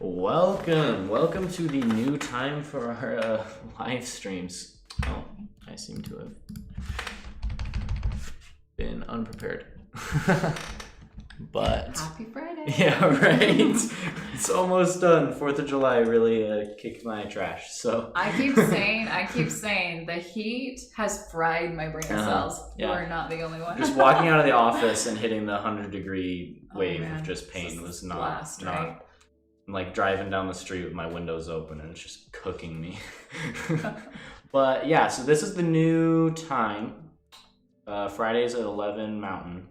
Welcome to the new time for our live streams. Oh, I seem to have been unprepared. But happy Friday. Yeah, right. It's almost done. 4th of July really kicked my trash. So I keep saying the heat has fried my brain cells. You are not the only one. Just walking out of the office and hitting the 100-degree wave of just pain was not blast, right? I'm like driving down the street with my windows open and it's just cooking me. But yeah, so this is the new time. Fridays at 11 Mountain.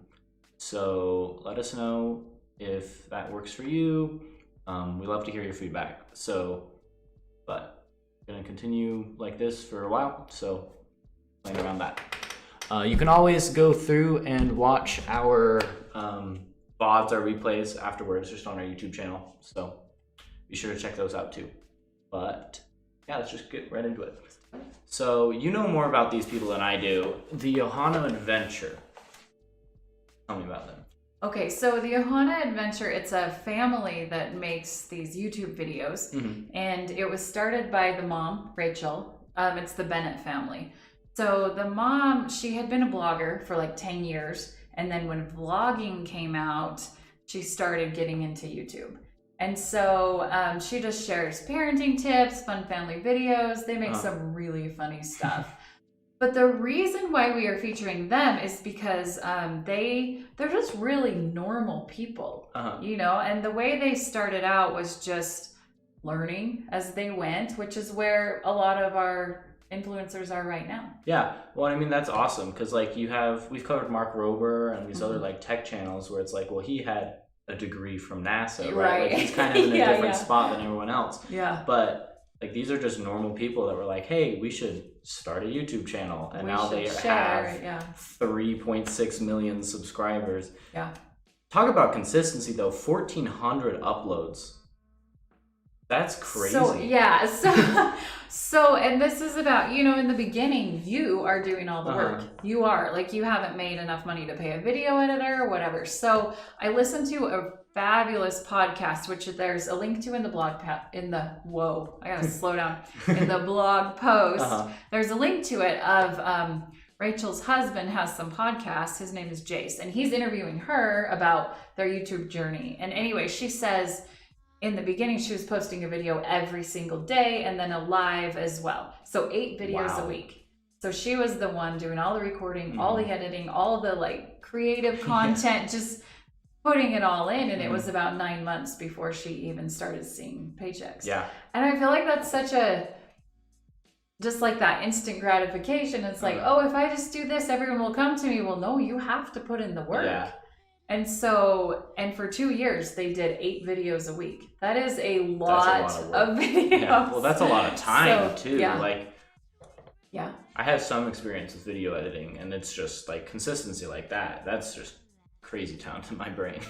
So let us know if that works for you. We love to hear your feedback. But I'm gonna continue like this for a while. So playing around that. You can always go through and watch our VODs, our replays afterwards, just on our YouTube channel. So be sure to check those out too. But yeah, let's just get right into it. So you know more about these people than I do. The Ohana Adventure. Tell me about them. Okay, so the Ohana Adventure, it's a family that makes these YouTube videos. Mm-hmm. And it was started by the mom, Rachel. It's the Bennett family. So the mom, she had been a blogger for like 10 years. And then when vlogging came out, she started getting into YouTube. And so she just shares parenting tips, fun family videos. They make some really funny stuff. But the reason why we are featuring them is because they're just really normal people, you know, and the way they started out was just learning as they went, which is where a lot of our influencers are right now. Yeah, well, I mean, that's awesome because like we've covered Mark Rober and these other like tech channels where it's like, well, he had a degree from NASA, right? Like he's kind of in a different spot than everyone else. Yeah. But like these are just normal people that were like, hey, we should start a YouTube channel, and now they have 3.6 million subscribers. Yeah. Talk about consistency though. 1,400 uploads. That's crazy. So and this is about, you know, in the beginning, you are doing all the work. You are like, you haven't made enough money to pay a video editor or whatever. So I listened to a fabulous podcast, which there's a link to in the blog I gotta slow down. In the blog post, there's a link to it of Rachel's husband has some podcasts. His name is Jace, and he's interviewing her about their YouTube journey. And anyway, she says in the beginning, she was posting a video every single day and then a live as well. So 8 videos a week. So she was the one doing all the recording, all the editing, all the like creative content, just putting it all in. And it was about 9 months before she even started seeing paychecks. Yeah. And I feel like that's such just like that instant gratification. It's like, oh, if I just do this, everyone will come to me. Well, no, you have to put in the work. Yeah. And so, and for 2 years, they did 8 videos a week. That is a lot of videos. Yeah. Well, that's a lot of time too. Yeah. Like, I have some experience with video editing, and it's just like consistency like that. That's just crazy talent in my brain.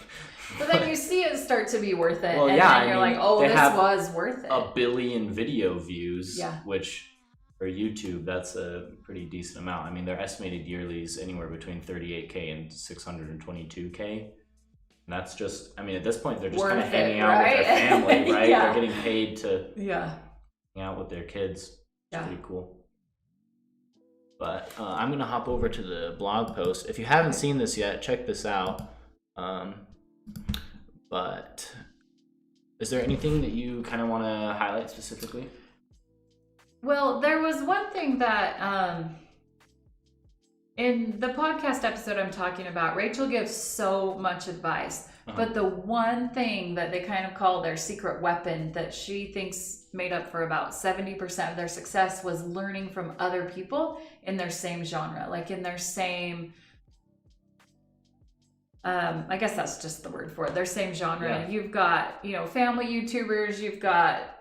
But then you see it start to be worth it. Well, and then you're like, oh, this was worth it. 1 billion video views, which for YouTube, that's a pretty decent amount. I mean, their estimated yearly is anywhere between 38K and 622K. And that's just, I mean, at this point, they're just kind of hanging out with their family, right? They're getting paid to hang out with their kids. It's pretty cool. But I'm going to hop over to the blog post. If you haven't seen this yet, check this out. But is there anything that you kind of want to highlight specifically? Well, there was one thing that in the podcast episode I'm talking about, Rachel gives so much advice, but the one thing that they kind of call their secret weapon that she thinks made up for about 70% of their success was learning from other people in their same genre, like in their same, I guess that's just the word for it, their same genre. Yeah. You've got, you know, family YouTubers, you've got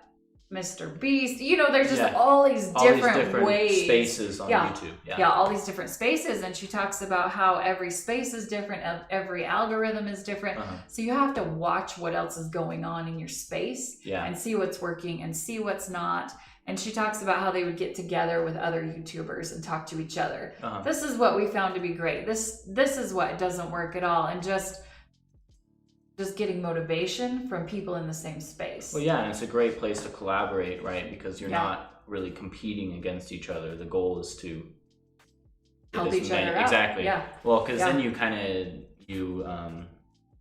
Mr. Beast, you know, there's just all these different ways. Spaces on YouTube. Yeah, all these different spaces. And she talks about how every space is different, every algorithm is different. So you have to watch what else is going on in your space and see what's working and see what's not. And she talks about how they would get together with other YouTubers and talk to each other. This is what we found to be great. This is what doesn't work at all. And just just getting motivation from people in the same space. Well, yeah, and it's a great place to collaborate, right? Because you're not really competing against each other. The goal is to help each other out. Exactly. Yeah. Well, because then you kind of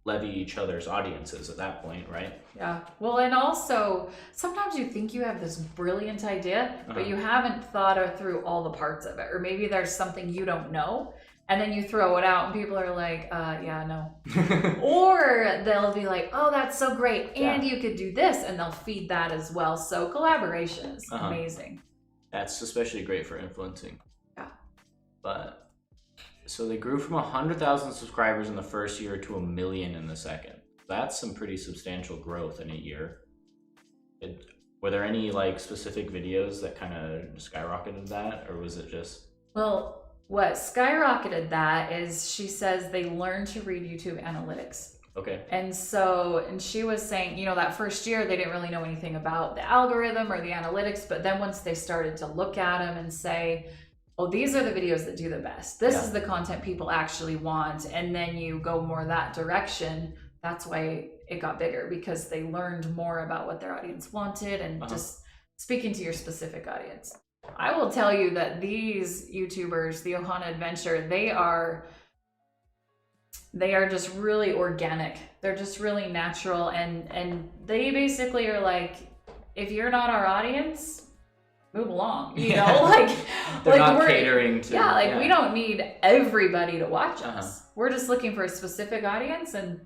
levy each other's audiences at that point, right? Yeah. Well, and also sometimes you think you have this brilliant idea, but you haven't thought through all the parts of it, or maybe there's something you don't know. And then you throw it out and people are like, yeah, no. Or they'll be like, oh, that's so great. And you could do this. And they'll feed that as well. So collaboration is amazing. That's especially great for influencing. Yeah. But so they grew from 100,000 subscribers in the first year to 1 million in the second. That's some pretty substantial growth in a year. Were there any like specific videos that kind of skyrocketed that, or was it just? Well, what skyrocketed that is she says they learned to read YouTube analytics. Okay. And she was saying, you know, that first year they didn't really know anything about the algorithm or the analytics, but then once they started to look at them and say, oh, these are the videos that do the best. This is the content people actually want. And then you go more that direction. That's why it got bigger, because they learned more about what their audience wanted and just speaking to your specific audience. I will tell you that these YouTubers, the Ohana Adventure, they are just really organic. They're just really natural. And they basically are like, if you're not our audience, move along, you know, like they're not catering to. We don't need everybody to watch us. We're just looking for a specific audience, and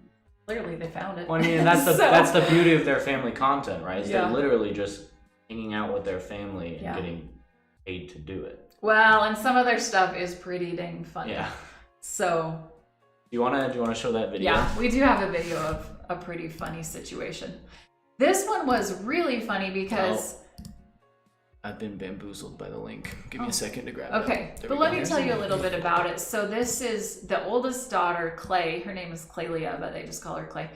clearly they found it. Well, I mean, and that's the beauty of their family content, right? Is they're literally just hanging out with their family and getting paid to do it. Well, and some of their stuff is pretty dang funny. Yeah. So do you wanna show that video? Yeah, we do have a video of a pretty funny situation. This one was really funny because I've been bamboozled by the link. Give me a second to grab it. Okay, but let me tell you a little bit about it. So this is the oldest daughter, Clay. Her name is Claylia, but they just call her Clay.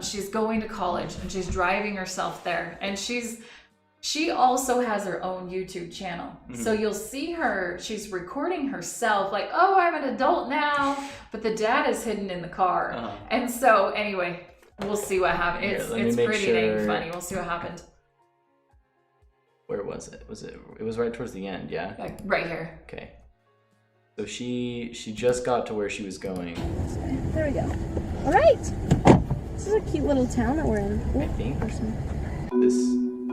She's going to college and she's driving herself there. And she also has her own YouTube channel. So you'll see her, she's recording herself like, oh, I'm an adult now, but the dad is hidden in the car. And so anyway, we'll see what happens. It's pretty dang funny. We'll see what happened. Where was it? It was right towards the end, yeah? Like right here. Okay. So she just got to where she was going. There we go. All right. This is a cute little town that we're in. Ooh, I think.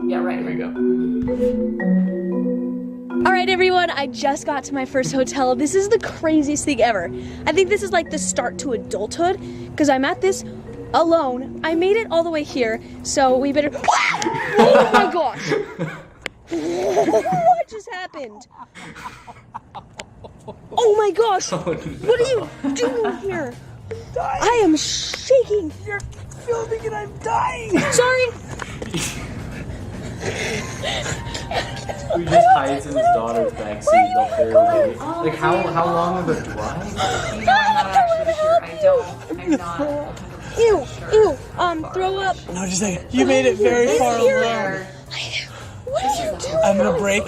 Yeah, right here we go. All right, everyone, I just got to my first hotel. This is the craziest thing ever. I think this is like the start to adulthood, because I'm at this alone. I made it all the way here, so we better... Oh my gosh! What just happened? Oh my gosh! What are you doing here? I am shaking. You're filming and I'm dying. Sorry. He just hides in his daughter's backseat up there. Like how long of a drive? You know, I'm not actually sure. I'm not. Ew, throw up. No, just like, you made it very far along. What are you doing? I'm gonna break.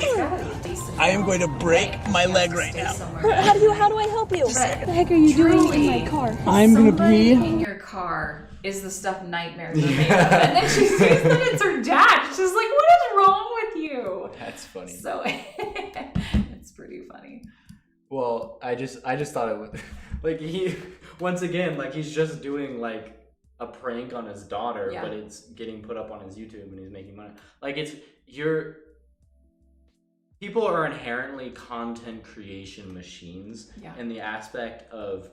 I am going to break my leg right now. How do I help you? What the heck are you doing in my car? I'm gonna pee. In your car is the stuff nightmares are made of. And then she sees that it's her dad. She's like, what is wrong with you? That's funny. So it's pretty funny. Well, I just thought it was like once again, like he's just doing like a prank on his daughter, but it's getting put up on his YouTube and he's making money. Like people are inherently content creation machines in the aspect of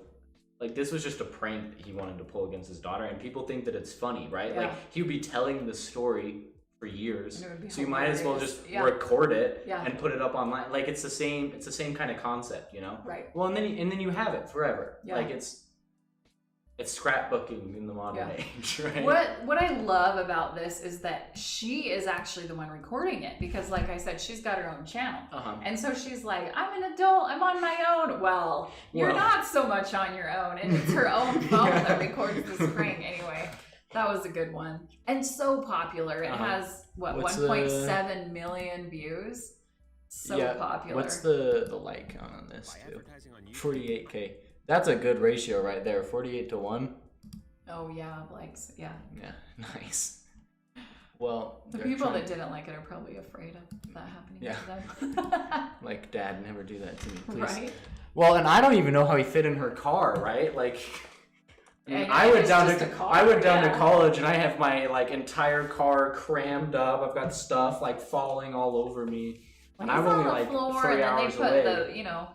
like this was just a prank that he wanted to pull against his daughter, and people think that it's funny, right? Like he would be telling the story for years, so you might as well just record it and put it up online. Like it's the same kind of concept, you know? Right. Well, and then you have it forever. Like it's scrapbooking in the modern age, right? What I love about this is that she is actually the one recording it, because like I said, she's got her own channel. And so she's like, I'm an adult, I'm on my own. Well, you're not so much on your own, and it's her own phone that records this prank. Anyway, that was a good one. And so popular. It has, 1.7 million views? So popular. What's the like on this too? 48K. That's a good ratio right there, 48 to 1. Oh yeah, likes. Yeah. Yeah, nice. Well, The people that didn't like it are probably afraid of that happening to them. Like, Dad, never do that to me, please. Right. Well, and I don't even know how he fit in her car, right? Like, I mean, Yeah, I went it's down just to a car, I went down yeah. to college, and I have my like entire car crammed up. I've got stuff like falling all over me, and He's I'm on only the like floor, 3 and then hours they put away.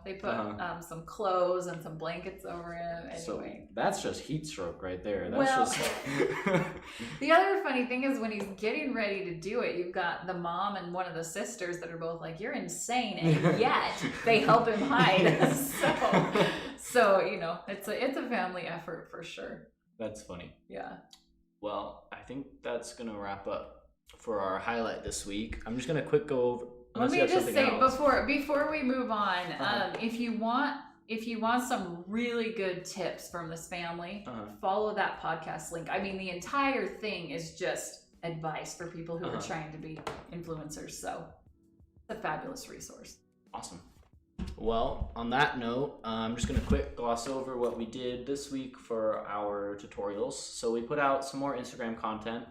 they put some clothes and some blankets over him. Anyway. So that's just heat stroke right there. That's Well, just. The other funny thing is when he's getting ready to do it, you've got the mom and one of the sisters that are both like, "You're insane," and yet they help him hide. So it's a family effort for sure. That's funny. Yeah. Well, I think that's gonna wrap up for our highlight this week. I'm just gonna quick go over. Let me just say before we move on, if you want some really good tips from this family, follow that podcast link. I mean, the entire thing is just advice for people who are trying to be influencers. So it's a fabulous resource. Awesome. Well, on that note, I'm just going to quick gloss over what we did this week for our tutorials. So we put out some more Instagram content.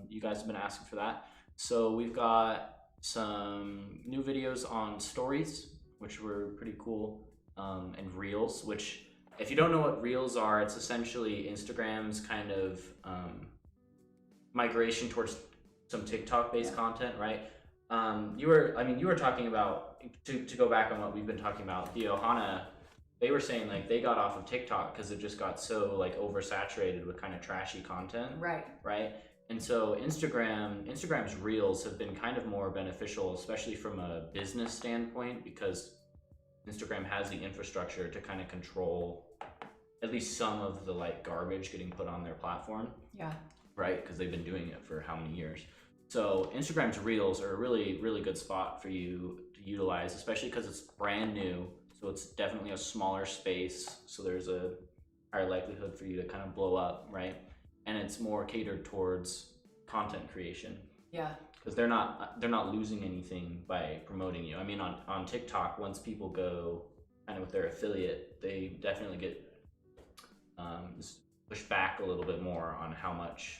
You guys have been asking for that. So we've got some new videos on stories, which were pretty cool, and reels, which if you don't know what reels are, it's essentially Instagram's kind of migration towards some TikTok-based content, right? You were talking about, to go back on what we've been talking about, the Ohana, they were saying like they got off of TikTok because it just got so like oversaturated with kind of trashy content. Right. And so Instagram's reels have been kind of more beneficial, especially from a business standpoint, because Instagram has the infrastructure to kind of control at least some of the like garbage getting put on their platform. Yeah. Right? Because they've been doing it for how many years? So Instagram's reels are a really, really good spot for you to utilize, especially because it's brand new. So it's definitely a smaller space. So there's a higher likelihood for you to kind of blow up, right? And it's more catered towards content creation. Yeah. Because they're not losing anything by promoting you. I mean, on TikTok, once people go kind of with their affiliate, they definitely get pushed back a little bit more on how much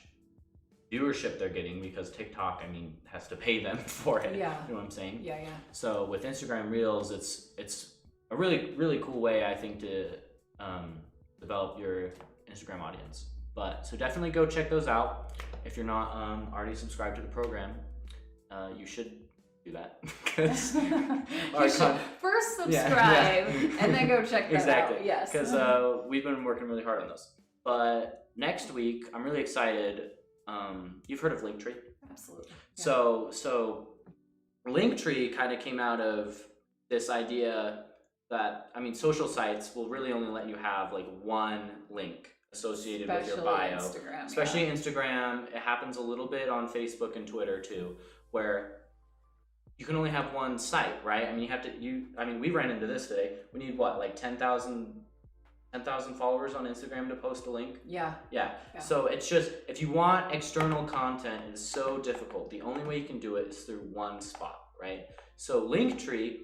viewership they're getting, because TikTok, I mean, has to pay them for it. Yeah. You know what I'm saying? Yeah, yeah. So with Instagram Reels, it's a really, really cool way, I think, to develop your Instagram audience. But so definitely go check those out. If you're not already subscribed to the program, you should do that. Because first subscribe and then go check that out. Yes. Because we've been working really hard on those. But next week, I'm really excited. You've heard of Linktree? Absolutely. Yeah. So Linktree kind of came out of this idea that, I mean, social sites will really only let you have like one link associated with your bio. Especially Instagram. It happens a little bit on Facebook and Twitter too, where you can only have one site, right? I mean, we ran into this today. We need what, like 10,000 followers on Instagram to post a link? Yeah. So it's just, if you want external content, it's so difficult. The only way you can do it is through one spot, right? So Linktree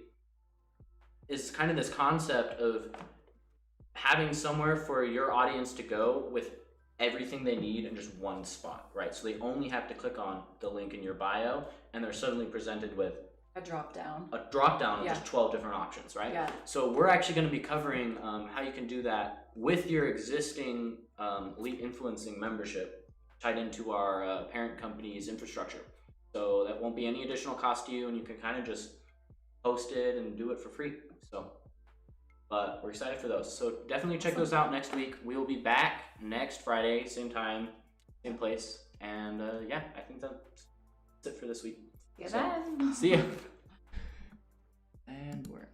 is kind of this concept of having somewhere for your audience to go with everything they need in just one spot, right? So they only have to click on the link in your bio, and they're suddenly presented with a drop down of just 12 different options, right? Yeah. So we're actually going to be covering how you can do that with your existing elite influencing membership tied into our parent company's infrastructure. So that won't be any additional cost to you, and you can kind of just post it and do it for free. But we're excited for those. So definitely check those out next week. We will be back next Friday, same time, same place. And I think that's it for this week. See you then. See ya. And we're